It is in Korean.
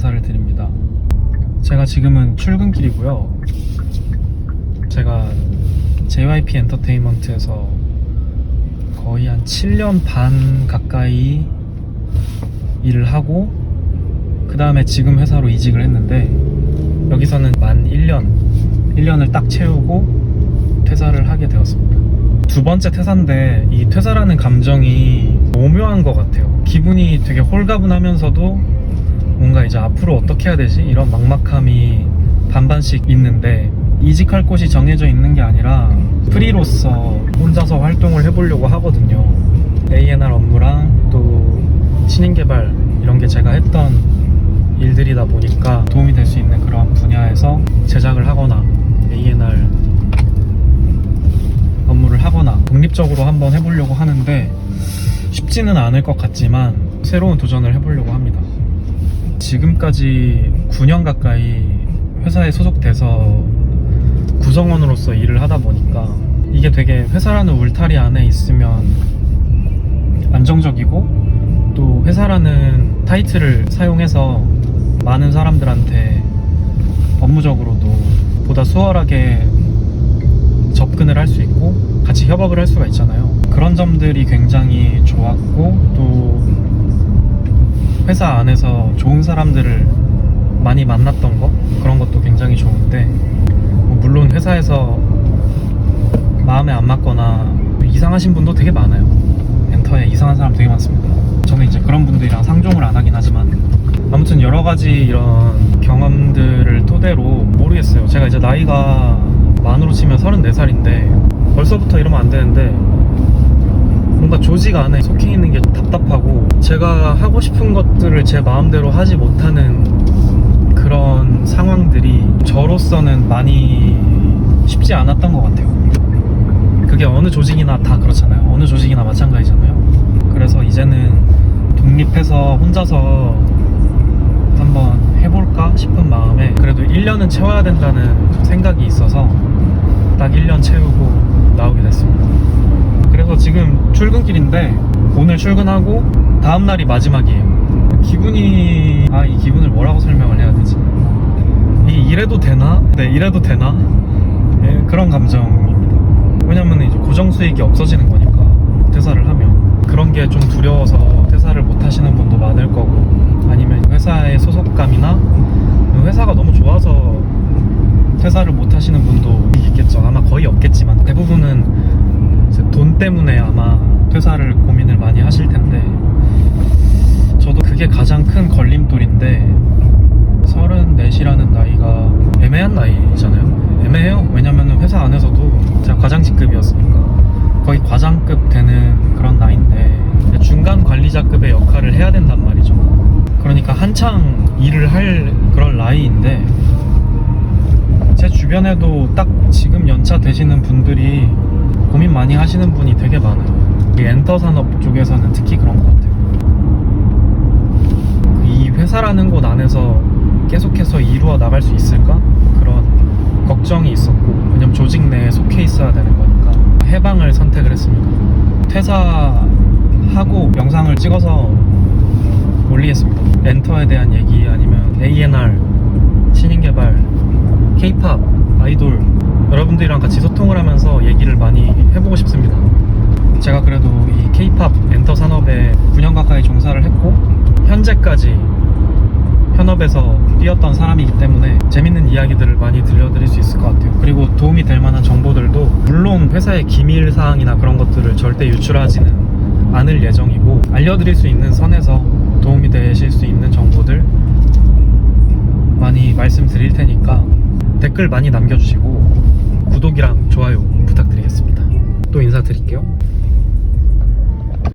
인사를 드립니다. 제가 지금은 출근길이고요. 제가 JYP 엔터테인먼트에서 거의 한 7년 반 가까이 일을 하고 그 다음에 지금 회사로 이직을 했는데, 여기서는 만 1년을 딱 채우고 퇴사를 하게 되었습니다. 두 번째 퇴사인데 이 퇴사라는 감정이 오묘한 것 같아요. 기분이 되게 홀가분하면서도 뭔가 이제 앞으로 어떻게 해야 되지? 이런 막막함이 반반씩 있는데, 이직할 곳이 정해져 있는 게 아니라 프리로서 혼자서 활동을 해보려고 하거든요. A&R 업무랑 또 신인개발 이런 게 제가 했던 일들이다 보니까 도움이 될 수 있는 그런 분야에서 제작을 하거나 A&R 업무를 하거나 독립적으로 한번 해보려고 하는데, 쉽지는 않을 것 같지만 새로운 도전을 해보려고 합니다. 지금까지 9년 가까이 회사에 소속돼서 구성원으로서 일을 하다 보니까 이게 되게 회사라는 울타리 안에 있으면 안정적이고, 또 회사라는 타이틀을 사용해서 많은 사람들한테 업무적으로도 보다 수월하게 접근을 할 수 있고 같이 협업을 할 수가 있잖아요. 그런 점들이 굉장히 좋았고, 또 회사 안에서 좋은 사람들을 많이 만났던 거, 그런 것도 굉장히 좋은데, 물론 회사에서 마음에 안 맞거나 이상하신 분도 되게 많아요. 엔터에 이상한 사람 되게 많습니다. 저는 이제 그런 분들이랑 상종을 안 하긴 하지만, 아무튼 여러 가지 이런 경험들을 토대로, 모르겠어요. 제가 이제 나이가 만으로 치면 34살인데 벌써부터 이러면 안 되는데, 뭔가 조직 안에 속해 있는 게 답답하고, 제가 하고 싶은 것들을 제 마음대로 하지 못하는 그런 상황들이 저로서는 많이 쉽지 않았던 것 같아요. 그게 어느 조직이나 다 그렇잖아요. 어느 조직이나 마찬가지잖아요. 그래서 이제는 독립해서 혼자서 한번 해볼까 싶은 마음에, 그래도 1년은 채워야 된다는 생각이 있어서 딱 1년 채우고 나오게 됐습니다. 그래서 지금 출근길인데, 오늘 출근하고 다음날이 마지막이에요. 기분이, 이 기분을 뭐라고 설명을 해야 되지? 이래도 되나? 네, 이래도 되나? 예, 그런 감정입니다. 왜냐면 이제 고정 수익이 없어지는 거니까, 퇴사를 하면. 그런 게 좀 두려워서 퇴사를 못 하시는 분도 많을 거고, 아니면 회사의 소속감이나 회사가 너무 좋아서 퇴사를 못 하시는 분도 있겠죠. 아마 거의 없겠지만 대부분은 이제 돈 때문에 아마 퇴사를 고민을 많이 하실 텐데, 저도 그게 가장 큰 걸림돌인데, 34이라는 나이가 애매한 나이잖아요. 애매해요. 왜냐면 회사 안에서도 제가 과장직급이었으니까 거의 과장급 되는 그런 나이인데, 중간 관리자급의 역할을 해야 된단 말이죠. 그러니까 한창 일을 할 그런 나이인데, 제 주변에도 딱 지금 연차 되시는 분들이 고민 많이 하시는 분이 되게 많아요. 이 엔터 산업 쪽에서는 특히 그런 것 같아요. 이 회사라는 곳 안에서 계속해서 이루어 나갈 수 있을까? 그런 걱정이 있었고, 왜냐면 조직 내에 속해 있어야 되는 거니까 해방을 선택을 했습니다. 퇴사하고 영상을 찍어서 올리겠습니다. 엔터에 대한 얘기, 아니면 A&R, 신인개발, K-POP, 아이돌, 여러분들이랑 같이 소통을 하면서 얘기를 많이 해보고 싶습니다. 제가 그래도 이 K-POP 엔터 산업에 9년 가까이 종사를 했고, 현재까지 현업에서 뛰었던 사람이기 때문에 재밌는 이야기들을 많이 들려드릴 수 있을 것 같아요. 그리고 도움이 될 만한 정보들도, 물론 회사의 기밀사항이나 그런 것들을 절대 유출하지는 않을 예정이고, 알려드릴 수 있는 선에서 도움이 되실 수 있는 정보들 많이 말씀드릴 테니까 댓글 많이 남겨주시고 구독이랑 좋아요 부탁드리겠습니다. 또 인사드릴게요.